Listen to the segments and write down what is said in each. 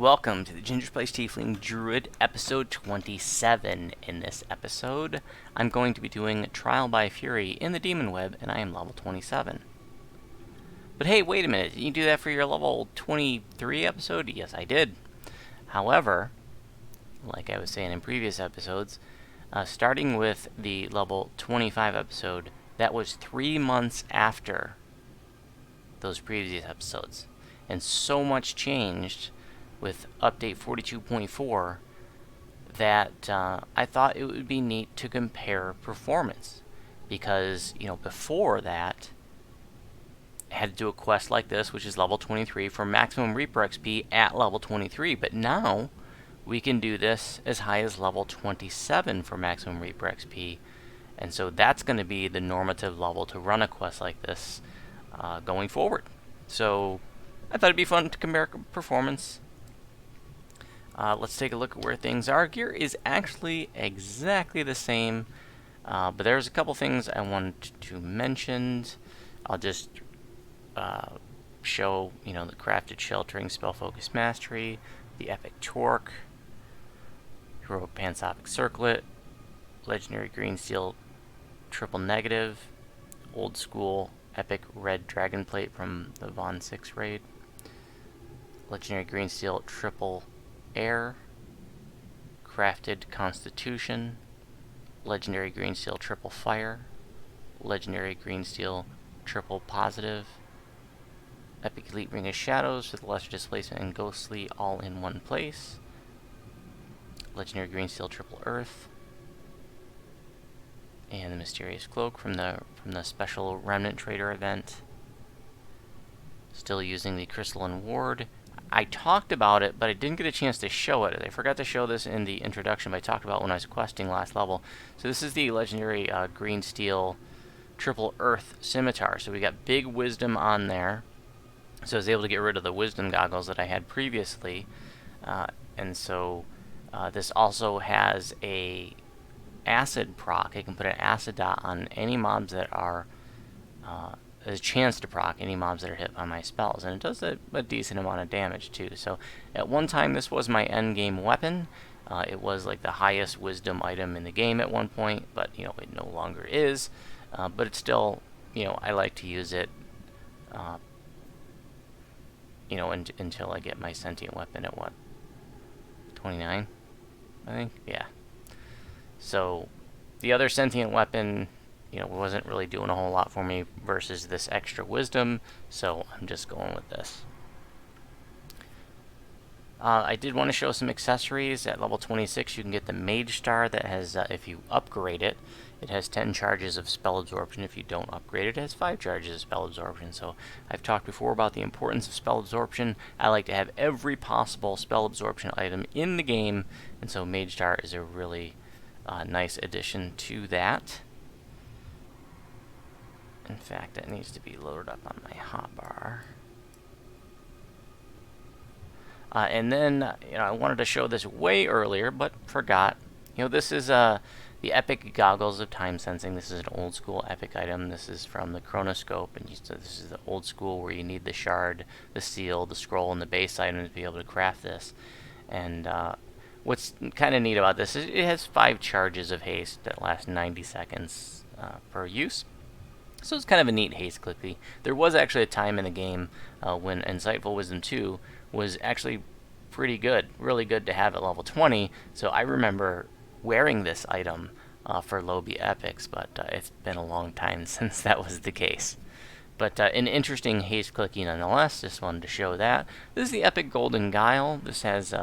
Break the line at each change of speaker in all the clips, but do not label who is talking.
Welcome to the Gingerspyce Tiefling Druid, episode 27. In this episode, I'm going to be doing Trial by Fury in the Demonweb, and I am level 27. But hey, wait a minute, didn't you do that for your level 23 episode? Yes, I did. However, like I was saying in previous episodes, starting with the level 25 episode, that was 3 months after those previous episodes. And so much changed with update 42.4 that I thought it would be neat to compare performance, because before that I had to do a quest like this, which is level 23 for maximum Reaper XP at level 23, but now we can do this as high as level 27 for maximum Reaper XP, and so that's going to be the normative level to run a quest like this going forward. So I thought it'd be fun to compare performance. Let's take a look at where things are. Gear is actually exactly the same, but there's a couple things I wanted to mention. I'll just show, the crafted sheltering, spell focus mastery, the epic torque, heroic panoptic circlet, legendary green steel triple negative, old school epic red dragon plate from the Von 6 raid, legendary green steel triple air, crafted constitution, legendary green steel triple fire, legendary green steel triple positive, epic elite ring of shadows with lesser displacement and ghostly all in one place, legendary green steel triple earth, and the mysterious cloak from the special remnant trader event. Still using the crystalline ward. I talked about it, but I didn't get a chance to show it. I forgot to show this in the introduction, but I talked about when I was questing last level. So this is the legendary green steel triple earth scimitar. So we got big wisdom on there. So I was able to get rid of the wisdom goggles that I had previously. And so this also has a acid proc. I can put an acid dot on any mobs that are a chance to proc any mobs that are hit by my spells, and it does a decent amount of damage too. So at one time this was my end game weapon. It was like the highest wisdom item in the game at one point, but it no longer is. But it's still, I like to use it until I get my sentient weapon at what, 29 I think. Yeah, so the other sentient weapon wasn't really doing a whole lot for me versus this extra wisdom, so I'm just going with this. I did want to show some accessories. At level 26, you can get the Mage Star that has, if you upgrade it, it has 10 charges of spell absorption. If you don't upgrade it, it has 5 charges of spell absorption. So I've talked before about the importance of spell absorption. I like to have every possible spell absorption item in the game, and so Mage Star is a really nice addition to that. In fact, that needs to be loaded up on my hotbar. And then, I wanted to show this way earlier, but forgot. This is the epic goggles of time sensing. This is an old school epic item. This is from the chronoscope, and this is the old school where you need the shard, the seal, the scroll, and the base item to be able to craft this. And what's kind of neat about this is it has 5 charges of haste that last 90 seconds per use. So it's kind of a neat haste clicky. There was actually a time in the game when Insightful Wisdom 2 was actually pretty good, really good to have at level 20. So I remember wearing this item for Lobby Epics, but it's been a long time since that was the case. But an interesting haste clicky nonetheless. Just wanted to show that. This is the Epic Golden Guile. This has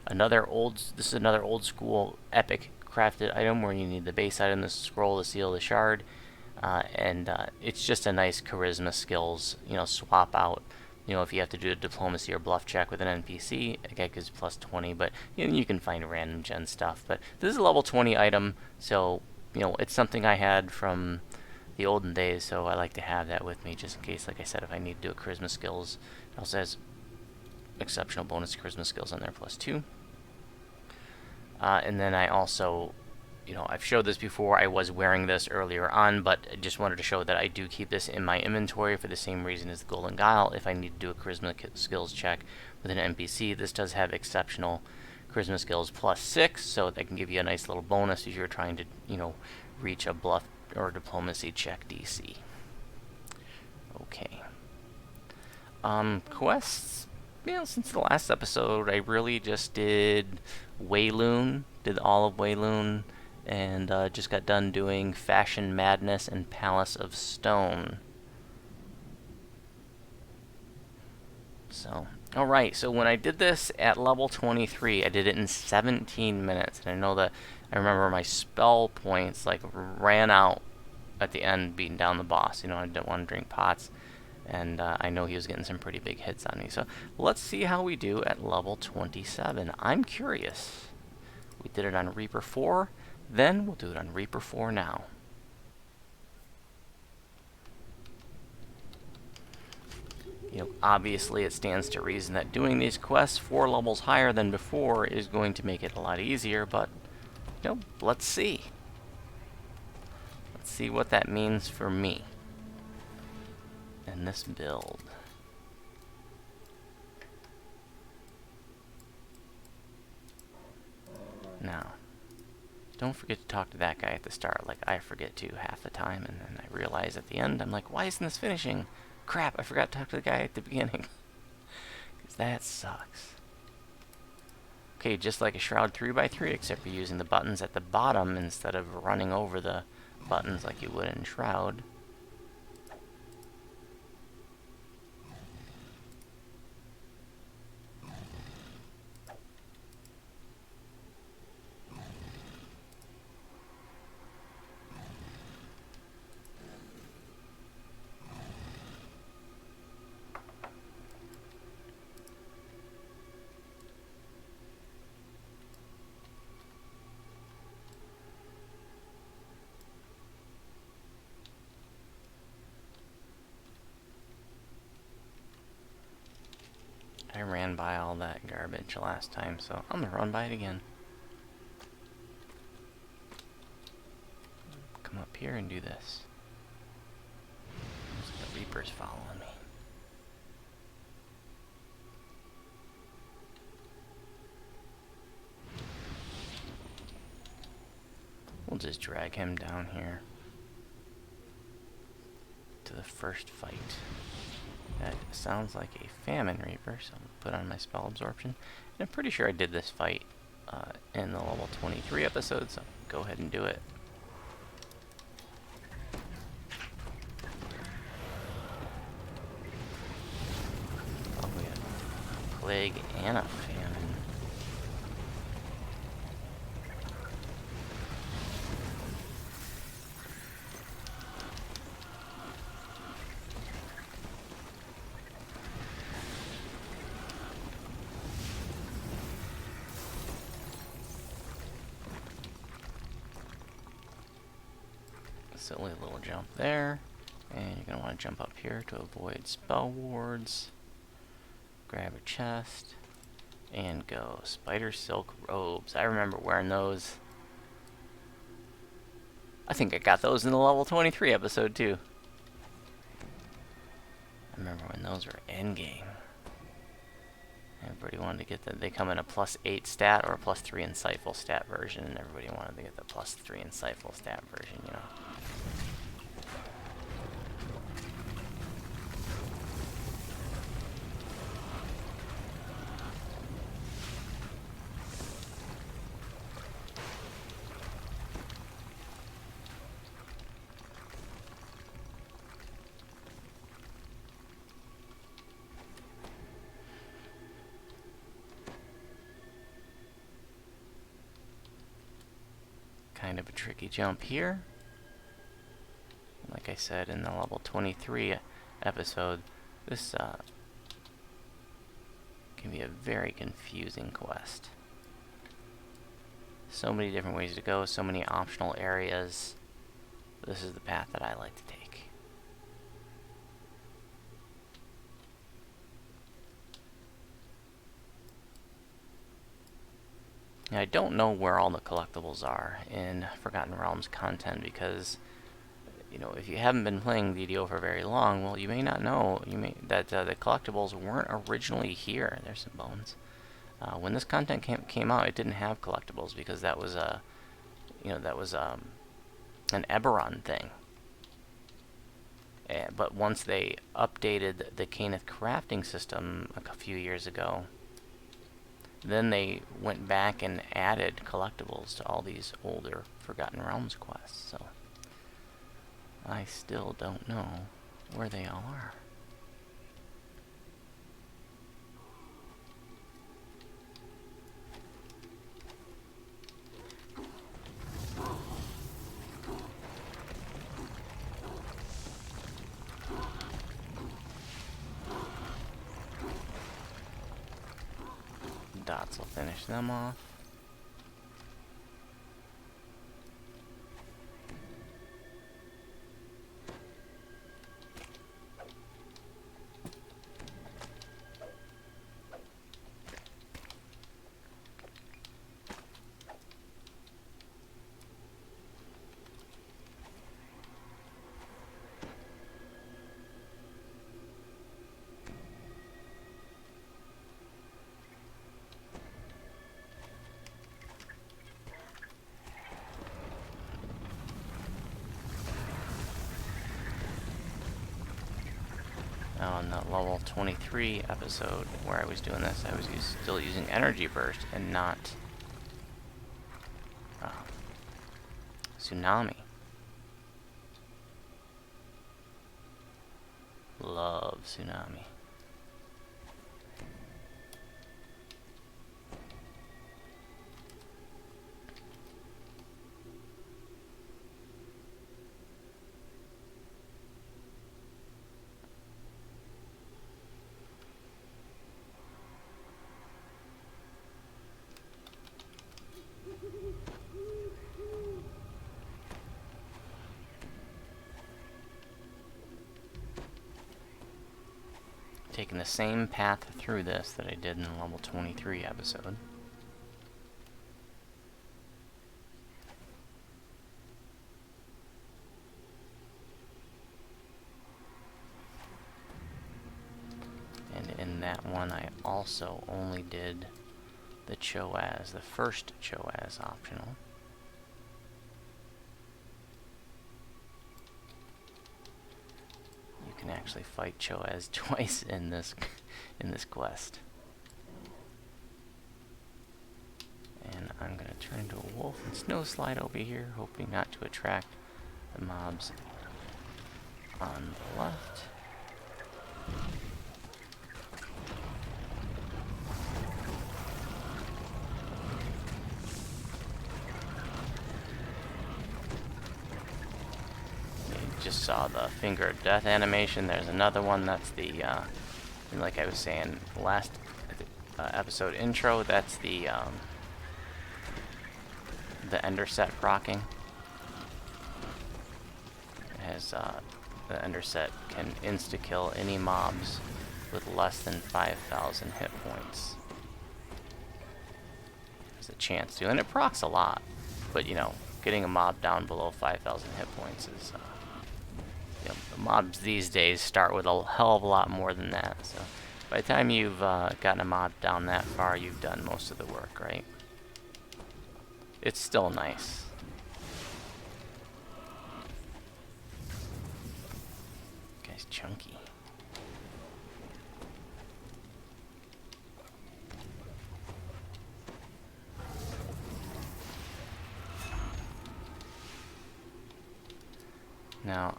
another old school epic crafted item where you need the base item, the scroll, the seal, the shard. And it's just a nice charisma skills, swap out. If you have to do a diplomacy or bluff check with an NPC, it gives plus 20, but you can find random gen stuff. But this is a level 20 item, so it's something I had from the olden days, so I like to have that with me just in case, like I said, if I need to do a charisma skills. It also has exceptional bonus charisma skills on there, plus 2. And then I also you know, I've showed this before. I was wearing this earlier on, but I just wanted to show that I do keep this in my inventory for the same reason as the Golden Guile. If I need to do a charisma skills check with an NPC, this does have exceptional charisma skills +6, so that can give you a nice little bonus if you're trying to, you know, reach a bluff or diplomacy check DC. Okay. Quests. You know, since the last episode, I really just did Wayloon, did all of Wayloon, and just got done doing Fashion Madness and Palace of Stone. So, alright, so when I did this at level 23, I did it in 17 minutes, and I know that I remember my spell points, like, ran out at the end beating down the boss. You know, I didn't want to drink pots. And I know he was getting some pretty big hits on me. So let's see how we do at level 27. I'm curious. We did it on Reaper 4. Then we'll do it on Reaper 4 now. You know, obviously it stands to reason that doing these quests 4 levels higher than before is going to make it a lot easier. But, you know, let's see. Let's see what that means for me. And this build. Now, don't forget to talk to that guy at the start, like I forget to half the time, and then I realize at the end, I'm like, why isn't this finishing? Crap, I forgot to talk to the guy at the beginning. Because that sucks. Okay, just like a Shroud 3x3, except you're using the buttons at the bottom instead of running over the buttons like you would in Shroud. I ran by all that garbage last time, so I'm gonna run by it again. Come up here and do this. The Reaper's following me. We'll just drag him down here to the first fight. That sounds like a Famine Reaper, so I'm going to put on my spell absorption. And I'm pretty sure I did this fight in the level 23 episode, so go ahead and do it. Oh, we have a Plague and a Famine. Silly little jump there, and you're going to want to jump up here to avoid spell wards. Grab a chest, and go. Spider silk robes. I remember wearing those. I think I got those in the level 23 episode too. I remember when those were endgame. Everybody wanted to get that. They come in a +8 stat or a +3 insightful stat version, and everybody wanted to get the +3 insightful stat version, you know. Kind of a tricky jump here. Like I said in the level 23 episode, this can be a very confusing quest. So many different ways to go, so many optional areas. This is the path that I like to take. Now, I don't know where all the collectibles are in Forgotten Realms content because, you know, if you haven't been playing VDO for very long, well, you may not know that the collectibles weren't originally here. There's some bones. When this content came out, it didn't have collectibles because that was a, an Eberron thing. But once they updated the Caneth crafting system a few years ago, then they went back and added collectibles to all these older Forgotten Realms quests. So I still don't know where they all are. Dots will finish them off. On the level 23 episode where I was doing this, I was still using energy burst and not tsunami. Love tsunami. Taking the same path through this that I did in the level 23 episode. And in that one I also only did the Choaz, the first Choaz optional. Can actually fight Choaz twice in this quest. And I'm gonna turn into a wolf and snow slide over here, hoping not to attract the mobs on the left. Just saw the Finger of Death animation. There's another one. That's the, like I was saying last episode intro, that's the Ender set proccing. As the Ender set can insta-kill any mobs with less than 5,000 hit points. There's a chance to, and it procs a lot, but you know, getting a mob down below 5,000 hit points is the mobs these days start with a hell of a lot more than that. So by the time you've gotten a mob down that far, you've done most of the work, right? It's still nice. Guy's chunky. Now,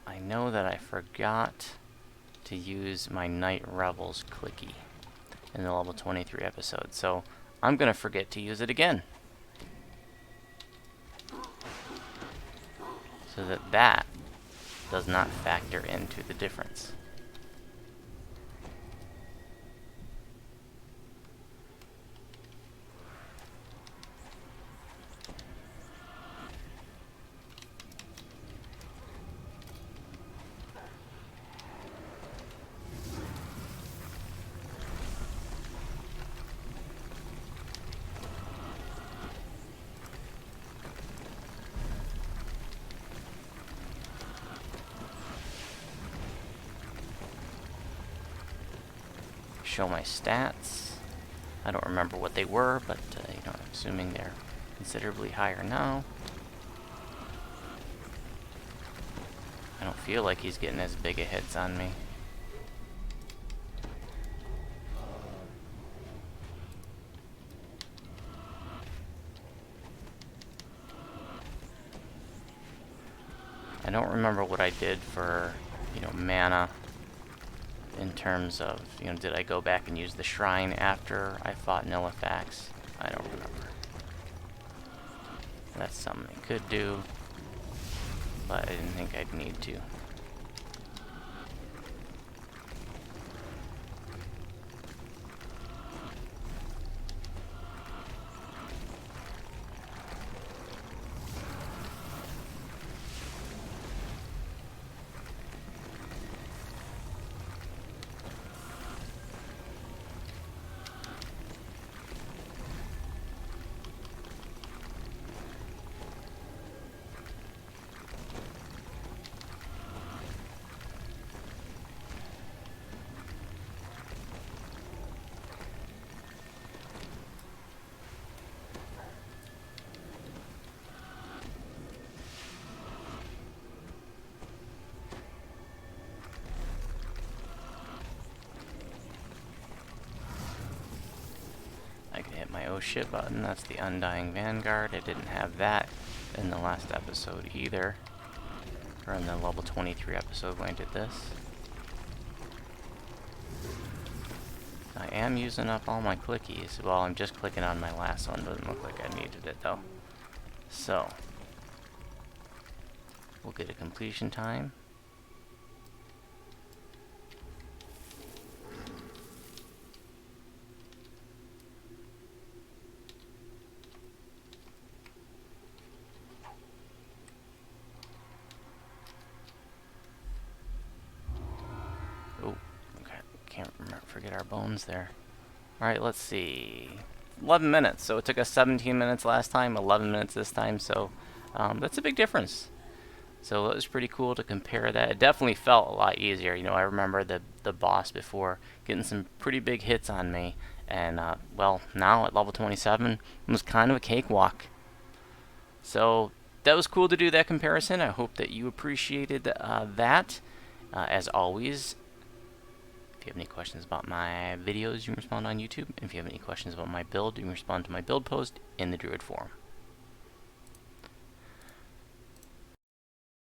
I know that I forgot to use my Night Rebels clicky in the level 23 episode, so I'm gonna forget to use it again. So that does not factor into the difference. show my stats. I don't remember what they were, but you know, I'm assuming they're considerably higher now. I don't feel like he's getting as big a hits on me. I don't remember what I did for, you know, mana in terms of, you know, did I go back and use the shrine after I fought Nillifax? I don't remember. That's something I could do, but I didn't think I'd need to. I can hit my oh shit button. That's the Undying Vanguard. I didn't have that in the last episode either. Or in the level 23 episode when I did this. I am using up all my clickies. Well, I'm just clicking on my last one. Doesn't look like I needed it though. So, we'll get a completion time. Oh, okay. Can't remember, forget our bones there. Alright, let's see. 11 minutes. So it took us 17 minutes last time, 11 minutes this time. So that's a big difference. So it was pretty cool to compare that. It definitely felt a lot easier. You know, I remember the boss before getting some pretty big hits on me. And, well, now at level 27, it was kind of a cakewalk. So that was cool to do that comparison. I hope that you appreciated that. As always, if you have any questions about my videos, you can respond on YouTube. And if you have any questions about my build, you can respond to my build post in the Druid forum.